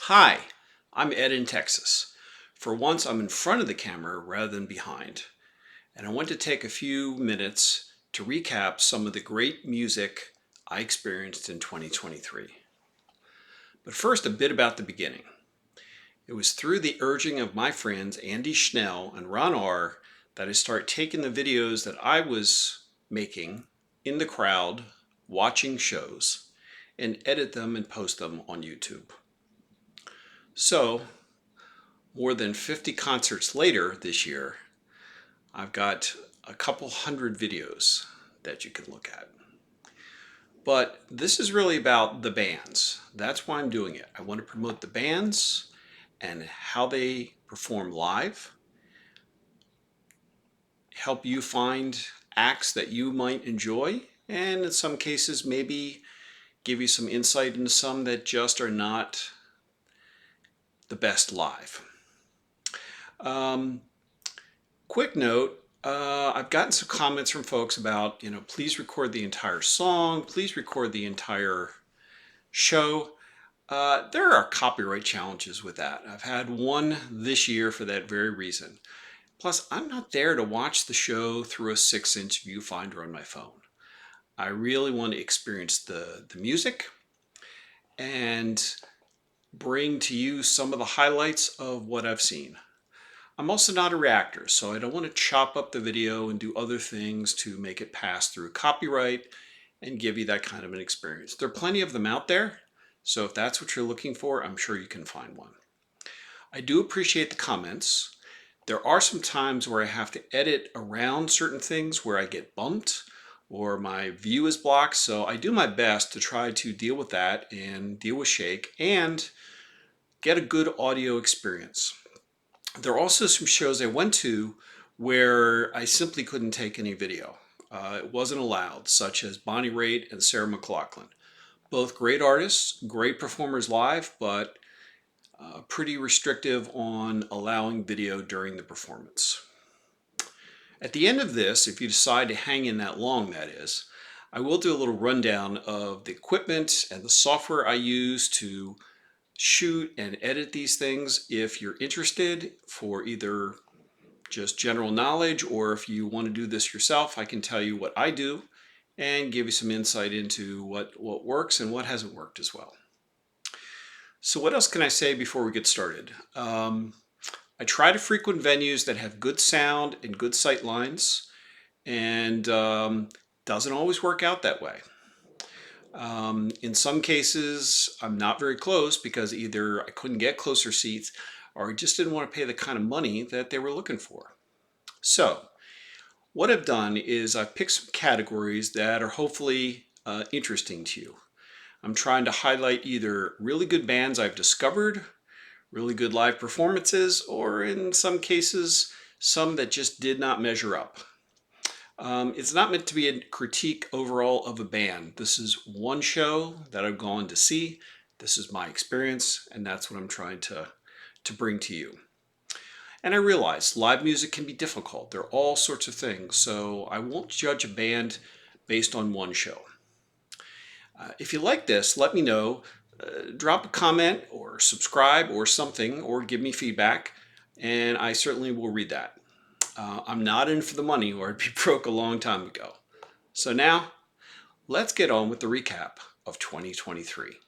Hi, I'm Ed in Texas. For once, I'm in front of the camera rather than behind, and I want to take a few minutes to recap some of the great music I experienced in 2023. But first, a bit about the beginning. It was through the urging of my friends Andy Schnell and Ron R. that I started taking the videos that I was making in the crowd, watching shows, and edit them and post them on YouTube. So, more than 50 concerts later this year, I've got a couple hundred videos that you can look at. But this is really about the bands. That's why I'm doing it. I want to promote the bands and how they perform live, help you find acts that you might enjoy, and in some cases, maybe give you some insight into some that just are not the best live. Um, Quick note, I've gotten some comments from folks about, please record the entire song, please record the entire show. There are copyright challenges with that. I've had one this year for that very reason. Plus, I'm not there to watch the show through a 6-inch viewfinder on my phone. I really want to experience the music and bring to you some of the highlights of what I've seen. I'm also not a reactor, so I don't want to chop up the video and do other things to make it pass through copyright and give you that kind of an experience. There are plenty of them out there, so if that's what you're looking for, I'm sure you can find one. I do appreciate the comments. There are some times where I have to edit around certain things where I get bumped or my view is blocked, so I do my best to try to deal with that and deal with shake and get a good audio experience. There are also some shows I went to where I simply couldn't take any video. It wasn't allowed, such as Bonnie Raitt and Sarah McLachlan. Both great artists, great performers live, but pretty restrictive on allowing video during the performance. At the end of this, if you decide to hang in that long, that is, I will do a little rundown of the equipment and the software I use to shoot and edit these things if you're interested for either just general knowledge or if you want to do this yourself. I can tell you what I do and give you some insight into what works and what hasn't worked as well. So what else can I say before we get started? I try to frequent venues that have good sound and good sight lines, and doesn't always work out that way. In some cases, I'm not very close because either I couldn't get closer seats or I just didn't want to pay the kind of money that they were looking for. So, what I've done is I've picked some categories that are hopefully interesting to you. I'm trying to highlight either really good bands I've discovered, really good live performances, or in some cases, some that just did not measure up. It's not meant to be a critique overall of a band. This is one show that I've gone to see. This is my experience, and that's what I'm trying to bring to you. And I realize live music can be difficult. There are all sorts of things, so I won't judge a band based on one show. If you like this, let me know. Drop a comment or subscribe or something, or give me feedback, and I certainly will read that. I'm not in for the money, or I'd be broke a long time ago. So now, let's get on with the recap of 2023.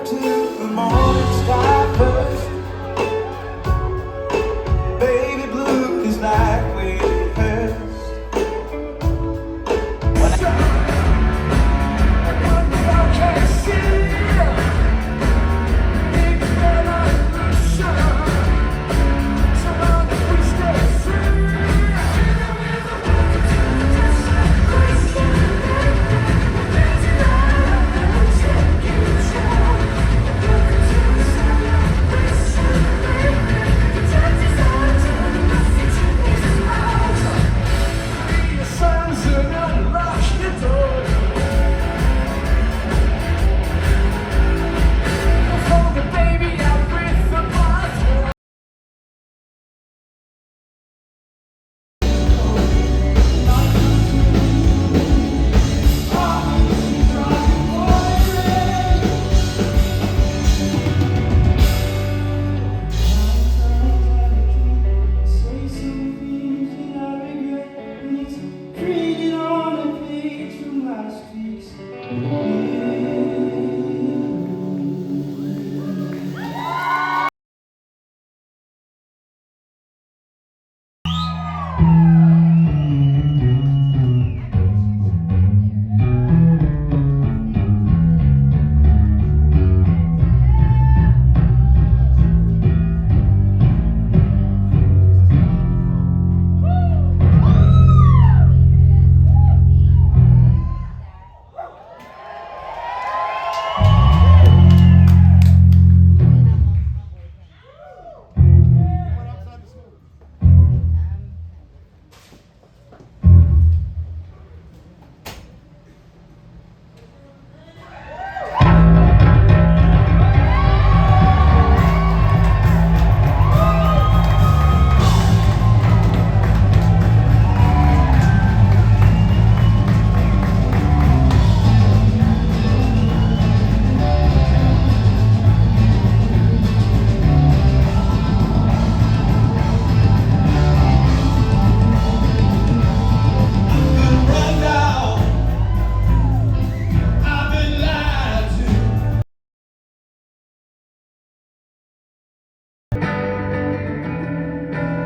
up till the morning sky first. Baby blue is like we rehearsed.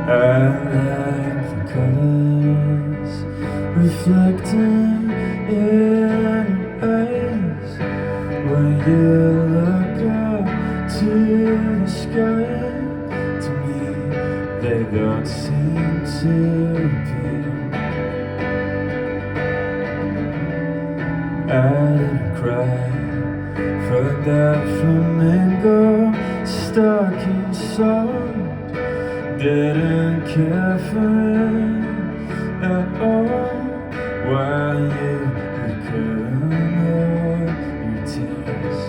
I like the colors reflecting in your eyes when you look up to the sky. To me, they don't seem to appear. I didn't cry for that flamingo stuck inside. Didn't care for it at all. Why you couldn't hide your tears.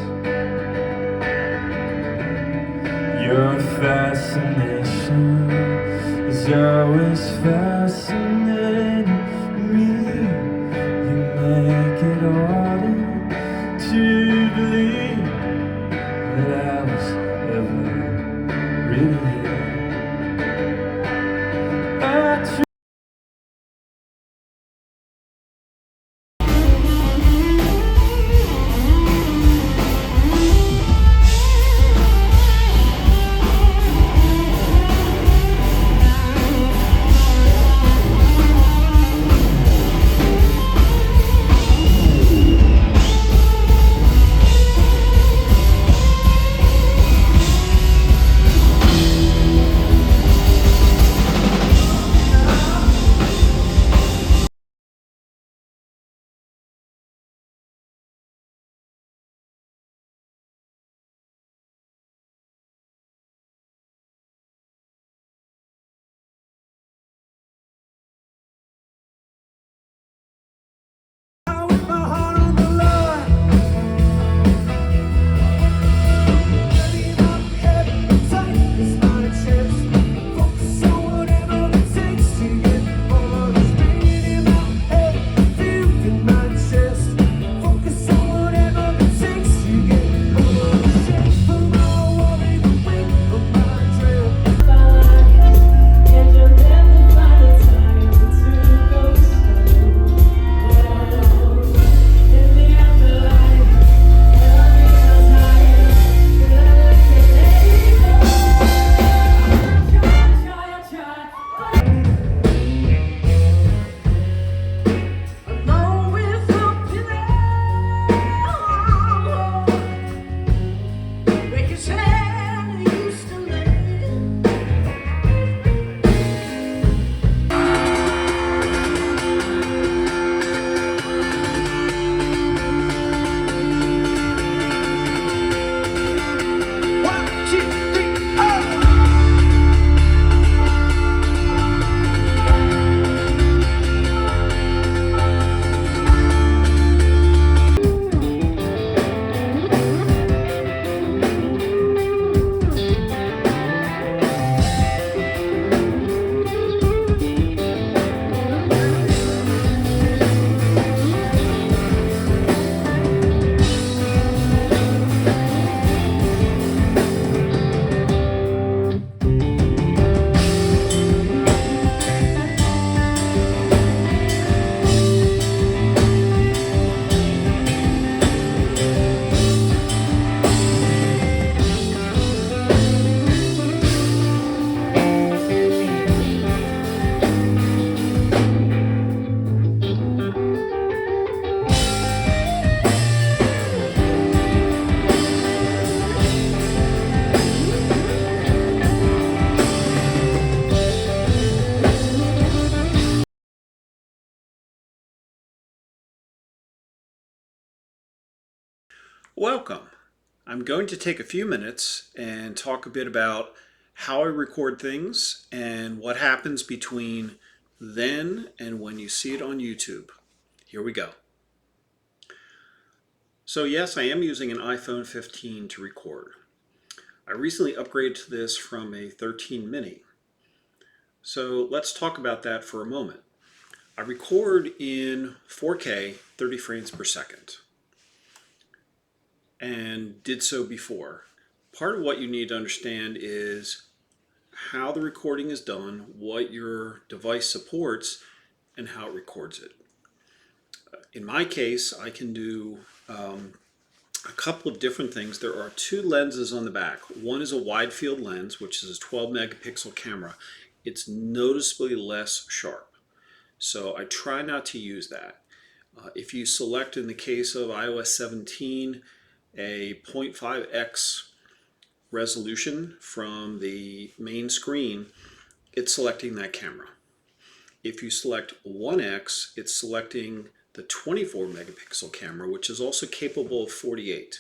Your fascination is always fascinating me. You make it harder to believe that I was ever really here. Welcome. I'm going to take a few minutes and talk a bit about how I record things and what happens between then and when you see it on YouTube. Here we go. So yes, I am using an iPhone 15 to record. I recently upgraded to this from a 13 mini. So let's talk about that for a moment. I record in 4K 30 frames per second and did so before. Part of what you need to understand is how the recording is done, what your device supports, and how it records it. In my case, I can do a couple of different things. There are two lenses on the back. One is a wide field lens, which is a 12 megapixel camera. It's noticeably less sharp, so I try not to use that. If you select, in the case of iOS 17, a 0.5x resolution from the main screen, it's selecting that camera. If you select 1x, it's selecting the 24 megapixel camera, which is also capable of 48.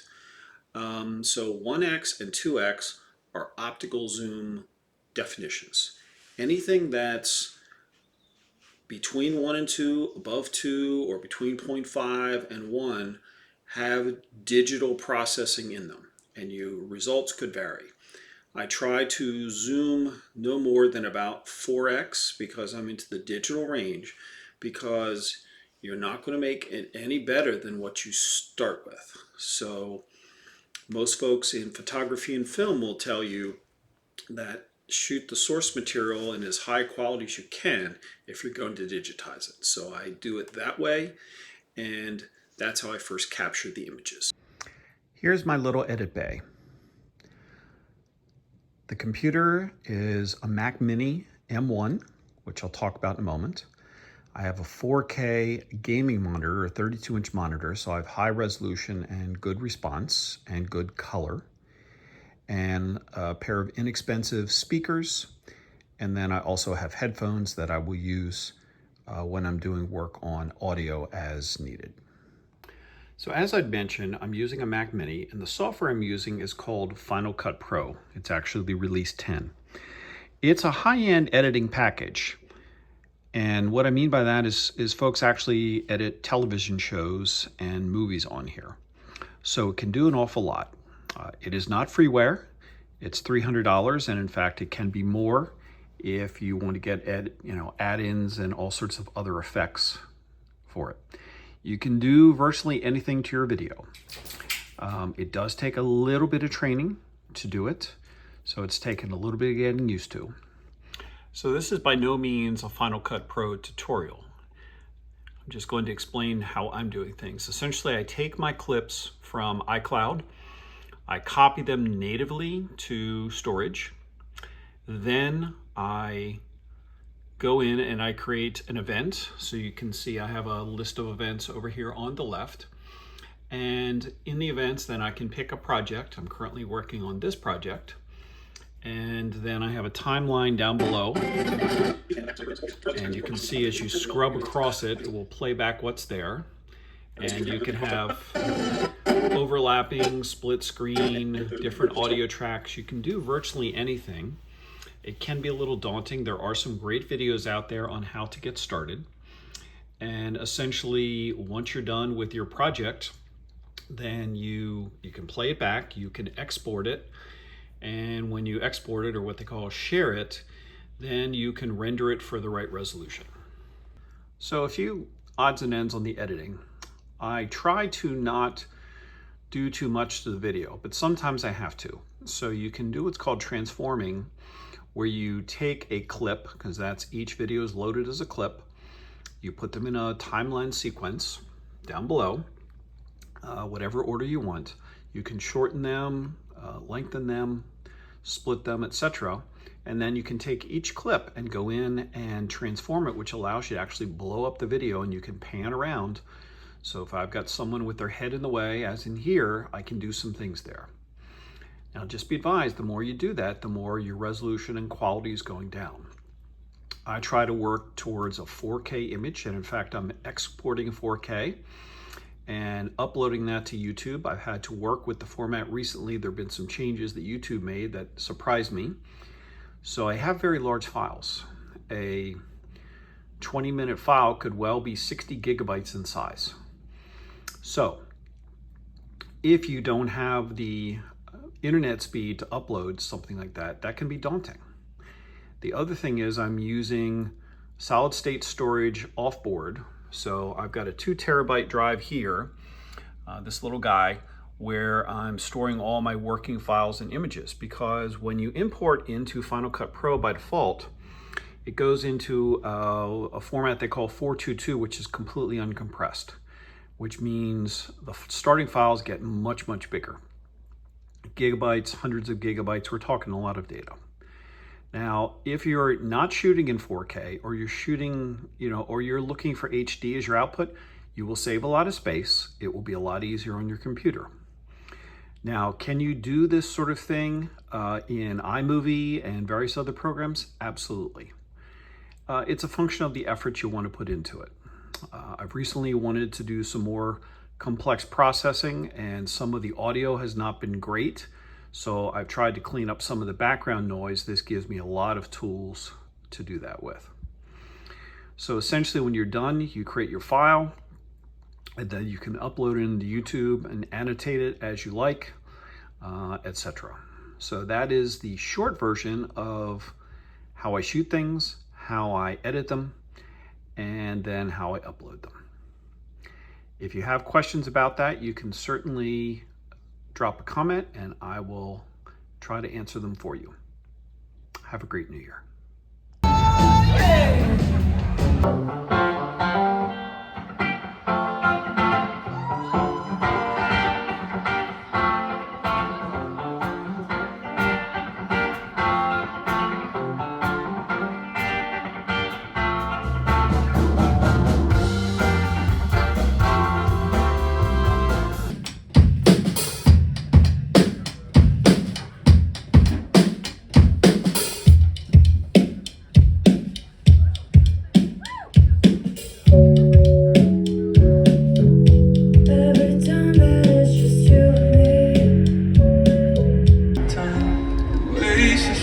So 1x and 2x are optical zoom definitions. Anything that's between 1 and 2, above 2, or between 0.5 and 1 have digital processing in them, and your results could vary. I try to zoom no more than about 4x because I'm into the digital range, because you're not going to make it any better than what you start with. So most folks in photography and film will tell you that shoot the source material in as high quality as you can if you're going to digitize it. So I do it that way, and that's how I first captured the images. Here's my little edit bay. The computer is a Mac Mini M1, which I'll talk about in a moment. I have a 4K gaming monitor, a 32-inch monitor, so I have high resolution and good response and good color, and a pair of inexpensive speakers, and then I also have headphones that I will use when I'm doing work on audio as needed. So as I'd mentioned, I'm using a Mac Mini, and the software I'm using is called Final Cut Pro. It's actually the release 10. It's a high-end editing package. And what I mean by that is folks actually edit television shows and movies on here. So it can do an awful lot. It is not freeware. It's $300, and in fact, it can be more if you want to get add-ins and all sorts of other effects for it. You can do virtually anything to your video. It does take a little bit of training to do it, so it's taken a little bit of getting used to. So this is by no means a Final Cut Pro tutorial. I'm just going to explain how I'm doing things. Essentially, I take my clips from iCloud, I copy them natively to storage, then I go in and I create an event. So you can see I have a list of events over here on the left. And in the events, then I can pick a project. I'm currently working on this project. And then I have a timeline down below. And you can see as you scrub across it, it will play back what's there. And you can have overlapping, split screen, different audio tracks. You can do virtually anything. It can be a little daunting. There are some great videos out there on how to get started. And essentially, once you're done with your project, then you can play it back, you can export it, and when you export it, or what they call share it, then you can render it for the right resolution. So a few odds and ends on the editing. I try to not do too much to the video, but sometimes I have to. So you can do what's called transforming, where you take a clip, because that's each video is loaded as a clip, you put them in a timeline sequence down below, whatever order you want. You can shorten them, lengthen them, split them, etc. And then you can take each clip and go in and transform it, which allows you to actually blow up the video, and you can pan around. So if I've got someone with their head in the way, as in here, I can do some things there. Now just be advised, the more you do that, the more your resolution and quality is going down. I try to work towards a 4K image, and in fact I'm exporting 4K, and uploading that to YouTube. I've had to work with the format recently. There have been some changes that YouTube made that surprised me. So I have very large files. A 20-minute file could well be 60 gigabytes in size. So if you don't have the internet speed to upload something like that, that can be daunting. The other thing is I'm using solid state storage off board. So I've got a 2 terabyte drive here, this little guy, where I'm storing all my working files and images, because when you import into Final Cut Pro by default, it goes into a format they call 422, which is completely uncompressed, which means the starting files get much, much bigger. Gigabytes, hundreds of gigabytes, we're talking a lot of data. Now, if you're not shooting in 4K, or you're shooting, or you're looking for HD as your output, you will save a lot of space. It will be a lot easier on your computer. Now, can you do this sort of thing in iMovie and various other programs? Absolutely. It's a function of the effort you want to put into it. I've recently wanted to do some more complex processing, and some of the audio has not been great. So I've tried to clean up some of the background noise. This gives me a lot of tools to do that with. So essentially, when you're done, you create your file, and then you can upload it into YouTube and annotate it as you like, etc. So that is the short version of how I shoot things, how I edit them, and then how I upload them. If you have questions about that, you can certainly drop a comment and I will try to answer them for you. Have a great new year.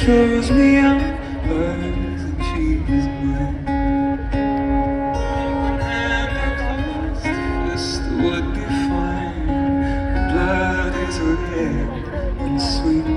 Shows me I'm hers and she's mine. One hand closed, fist would be fine. Blood is red and sweet.